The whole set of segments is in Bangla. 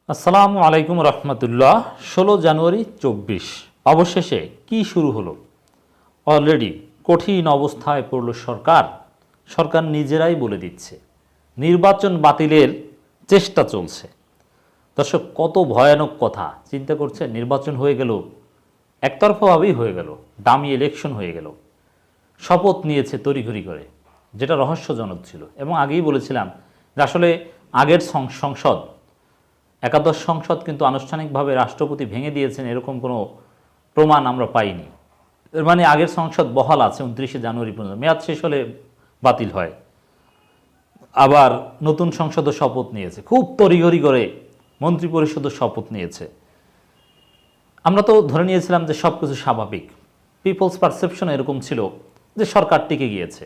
আসসালামু আলাইকুম রহমতুল্লাহ। 16 জানুয়ারি 24 অবশেষে কি শুরু হলো? অলরেডি কঠিন অবস্থায় পড়ল সরকার। সরকার নিজেরাই বলে দিচ্ছে নির্বাচন বাতিলের চেষ্টা চলছে। দর্শক, কত ভয়ানক কথা চিন্তা করছে। নির্বাচন হয়ে গেল, একতরফাভাবেই হয়ে গেল, দামি ইলেকশন হয়ে গেল। শপথ নিয়েছে তড়িঘড়ি করে, যেটা রহস্যজনক ছিল। এবং আগেই বলেছিলাম যে আসলে আগের সংসদ, একাদশ সংসদ কিন্তু আনুষ্ঠানিকভাবে রাষ্ট্রপতি ভেঙে দিয়েছেন এরকম কোনো প্রমাণ আমরা পাইনি। এর মানে আগের সংসদ বহাল আছে 29শে জানুয়ারি পর্যন্ত, মেয়াদ শেষ হলে বাতিল হয়। আবার নতুন সংসদও শপথ নিয়েছে, খুব তড়িঘড়ি করে মন্ত্রিপরিষদও শপথ নিয়েছে। আমরা তো ধরে নিয়েছিলাম যে সব কিছু স্বাভাবিক। পিপলস পারসেপশন এরকম ছিল যে সরকার টিকে গিয়েছে,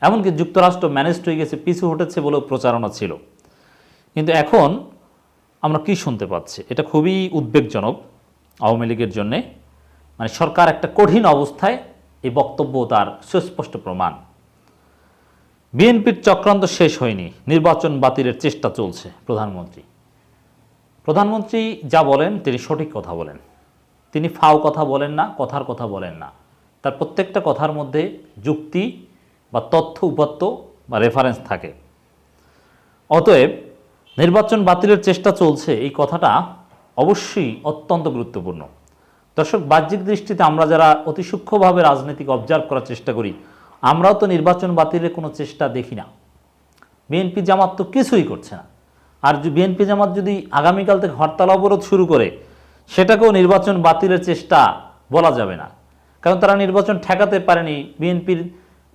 এমনকি যুক্তরাষ্ট্র ম্যানেজড হয়ে গেছে, পিছু হটেছে বলেও প্রচারণা ছিল। কিন্তু এখন আমরা কি শুনতে পাচ্ছি, এটা খুবই উদ্বেগজনক আওয়ামী লীগের জন্যে। মানে সরকার একটা কঠিন অবস্থায়, এই বক্তব্য তার সুস্পষ্ট প্রমাণ। বিএনপির চক্রান্ত শেষ হয়নি, নির্বাচন বাতিলের চেষ্টা চলছে। প্রধানমন্ত্রী যা বলেন তিনি সঠিক কথা বলেন। তিনি ফাও কথা বলেন না, কথার কথা বলেন না। তার প্রত্যেকটা কথার মধ্যে যুক্তি বা তথ্য উপাত্ত বা রেফারেন্স থাকে। অতএব নির্বাচন বাতিলের চেষ্টা চলছে, এই কথাটা অবশ্যই অত্যন্ত গুরুত্বপূর্ণ। দর্শক, বাহ্যিক দৃষ্টিতে আমরা যারা অতি সূক্ষ্মভাবে রাজনীতিকে অবজার্ভ করার চেষ্টা করি, আমরাও তো নির্বাচন বাতিলের কোনো চেষ্টা দেখি না। বিএনপি জামাত তো কিছুই করছে না। আর বিএনপি জামাত যদি আগামীকাল থেকে হরতাল অবরোধ শুরু করে, সেটাকেও নির্বাচন বাতিলের চেষ্টা বলা যাবে না। কারণ তারা নির্বাচন ঠেকাতে পারেনি, বিএনপির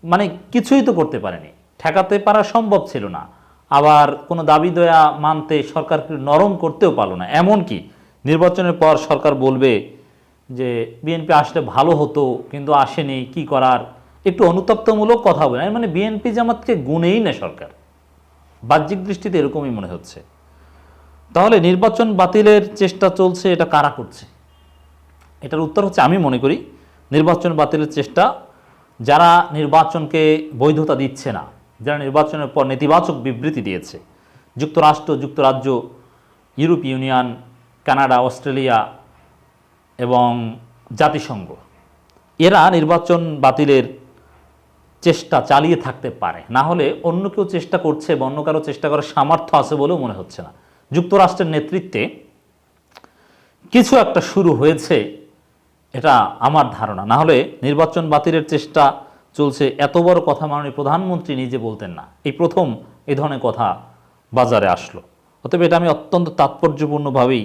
মানে কিছুই তো করতে পারেনি, ঠেকাতে পারা সম্ভব ছিল না। আবার কোনো দাবি দয়া মানতে সরকারকে নরম করতেও পারলো না। এমনকি নির্বাচনের পর সরকার বলবে যে বিএনপি আসলে ভালো হতো, কিন্তু আসেনি, কি করার, একটু অনুতপ্তমূলক কথা বলে। মানে বিএনপি জামাতকে গুনেই না সরকার, বাহ্যিক দৃষ্টিতে এরকমই মনে হচ্ছে। তাহলে নির্বাচন বাতিলের চেষ্টা চলছে, এটা কারা করছে? এটার উত্তর হচ্ছে, আমি মনে করি নির্বাচন বাতিলের চেষ্টা যারা নির্বাচনকে বৈধতা দিচ্ছে না, যারা নির্বাচনের পর নেতিবাচক বিবৃতি দিয়েছে, যুক্তরাষ্ট্র, যুক্তরাজ্য, ইউরোপ ইউনিয়ন, কানাডা, অস্ট্রেলিয়া এবং জাতিসংঘ, এরা নির্বাচন বাতিলের চেষ্টা চালিয়ে থাকতে পারে। না হলে অন্য কেউ চেষ্টা করছে বা অন্য কারো চেষ্টা করার সামর্থ্য আছে বলেও মনে হচ্ছে না। যুক্তরাষ্ট্রের নেতৃত্বে কিছু একটা শুরু হয়েছে, এটা আমার ধারণা। না হলে নির্বাচন বাতিলের চেষ্টা চলছে, এত বড় কথা মাননীয় প্রধানমন্ত্রী নিজে বলতেন না। এই প্রথম এই ধরনের কথা বাজারে আসলো। অতএব এটা আমি অত্যন্ত তাৎপর্যপূর্ণভাবেই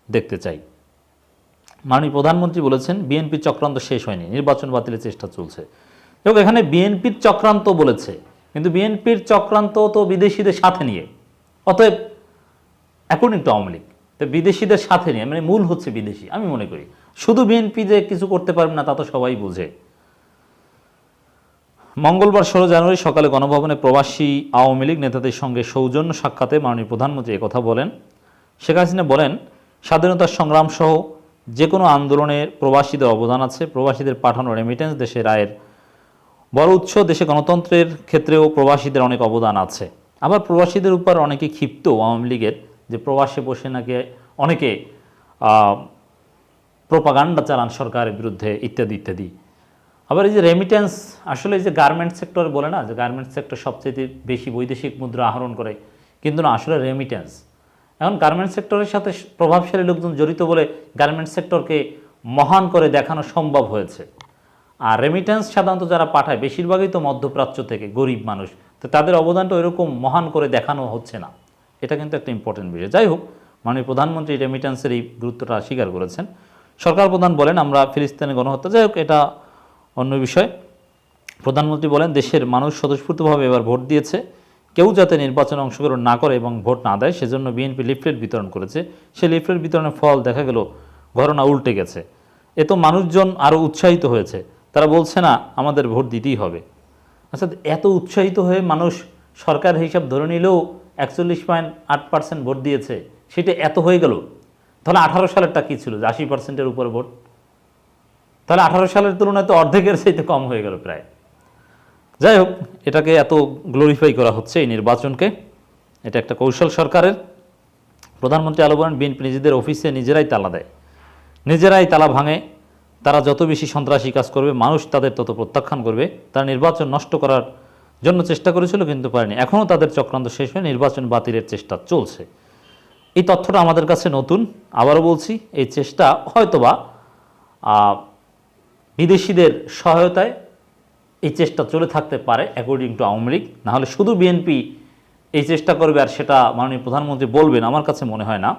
দেখতে চাই। মাননীয় প্রধানমন্ত্রী বলেছেন বিএনপির চক্রান্ত শেষ হয়নি, নির্বাচন বাতিলের চেষ্টা চলছে। এবং এখানে বিএনপির চক্রান্ত বলেছে, কিন্তু বিএনপির চক্রান্ত তো বিদেশিদের সাথে নিয়ে। অতএব অ্যাকর্ডিং টু আওয়ামী লীগ, তো বিদেশিদের সাথে নিয়ে, মানে মূল হচ্ছে বিদেশি। আমি মনে করি শুধু বিএনপি যে কিছু করতে পারবে না তা তো সবাই বোঝে। মঙ্গলবার 16 জানুয়ারি সকালে গণভবনে প্রবাসী আওয়ামী লীগ নেতাদের সঙ্গে সৌজন্য সাক্ষাতে মাননীয় প্রধানমন্ত্রী একথা বলেন। শেখ হাসিনা বলেন, স্বাধীনতার সংগ্রাম সহ যে কোনো আন্দোলনের প্রবাসীদের অবদান আছে। প্রবাসীদের পাঠানো রেমিটেন্স দেশের আয়ের বড় উৎস। দেশে গণতন্ত্রের ক্ষেত্রেও প্রবাসীদের অনেক অবদান আছে। আবার প্রবাসীদের উপর অনেকে ক্ষিপ্ত আওয়ামী লীগের, যে প্রবাসে বসে নাকি অনেকে প্রোপাগান্ডা চালান সরকারের বিরুদ্ধে, ইত্যাদি ইত্যাদি। আবার এই যে রেমিটেন্স, আসলে এই যে গার্মেন্টস সেক্টর বলে না, যে গার্মেন্টস সেক্টর সবচেয়ে বেশি বৈদেশিক মুদ্রা আহরণ করে, কিন্তু না, আসলে রেমিটেন্স। এখন গার্মেন্টস সেক্টরের সাথে প্রভাবশালী লোকজন জড়িত বলে গার্মেন্টস সেক্টরকে মহান করে দেখানো সম্ভব হয়েছে। আর রেমিটেন্স সাধারণত যারা পাঠায় বেশিরভাগই তো মধ্যপ্রাচ্য থেকে গরিব মানুষ, তো তাদের অবদানটা ওইরকম মহান করে দেখানো হচ্ছে না। এটা কিন্তু একটা ইম্পর্টেন্ট বিষয়। যাই হোক, মাননীয় প্রধানমন্ত্রী রেমিটেন্সের এই গুরুত্বটা স্বীকার করেছেন। সরকার প্রধান বলেন, আমরা ফিলিস্তিনে গণহত্যা, যাই হোক এটা অন্য বিষয়। প্রধানমন্ত্রী বলেন, দেশের মানুষ স্বতঃস্ফূর্তভাবে এবার ভোট দিয়েছে, কেউ যাতে নির্বাচনে অংশগ্রহণ না করে এবং ভোট না দেয় সেজন্য বিএনপি লিফলেট বিতরণ করেছে। সেই লিফলেট বিতরণের ফল দেখা গেল ঘটনা উল্টে গেছে। এ তো মানুষজন আরও উৎসাহিত হয়েছে, তারা বলছে না আমাদের ভোট দিতেই হবে। আচ্ছা, এত উৎসাহিত হয়ে মানুষ সরকার হিসাব ধরে নিলেও 41.8% ভোট দিয়েছে, সেটা এত হয়ে গেল। তাহলে 18 সালেরটা কী ছিল, যে 80%-এর উপরে ভোট? তাহলে 18 সালের তুলনায় তো অর্ধেকের চাইতে কম হয়ে গেল প্রায়। যাই হোক, এটাকে এত গ্লোরিফাই করা হচ্ছে এই নির্বাচনকে, এটা একটা কৌশল সরকারের। প্রধানমন্ত্রী আলো বলেন বিএনপি নিজেদের অফিসে নিজেরাই তালা দেয়, নিজেরাই তালা ভাঙে। তারা যত বেশি সন্ত্রাসী কাজ করবে মানুষ তাদের তত প্রত্যাখ্যান করবে। তারা নির্বাচন নষ্ট করার জন্য চেষ্টা করেছিল কিন্তু পারেনি। এখনও তাদের চক্রান্ত শেষ হয়ে নির্বাচন বাতিলের চেষ্টা চলছে। এই তথ্যটা আমাদের কাছে নতুন। আবারও বলছি, এই চেষ্টা হয়তোবা বিদেশিদের সহায়তায় এই চেষ্টা চলে থাকতে পারে অ্যাকর্ডিং টু আওয়ামী লীগ। নাহলে শুধু বিএনপি এই চেষ্টা করবে আর সেটা মাননীয় প্রধানমন্ত্রী বলবেন, আমার কাছে মনে হয় না।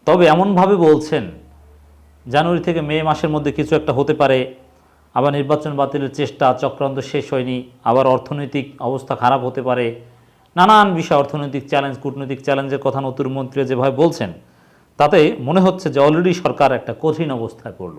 তবে এমনভাবে বলছেন জানুয়ারি থেকে মে মাসের মধ্যে কিছু একটা হতে পারে, আবার নির্বাচন বাতিলের চেষ্টা, চক্রান্ত শেষ হয়নি, আবার অর্থনৈতিক অবস্থা খারাপ হতে পারে, নানান বিষয়, অর্থনৈতিক চ্যালেঞ্জ, কূটনৈতিক চ্যালেঞ্জের কথা নতুন মন্ত্রী যেভাবে বলছেন, তাতে মনে হচ্ছে যে অলরেডি সরকার একটা কঠিন অবস্থায় পড়ল।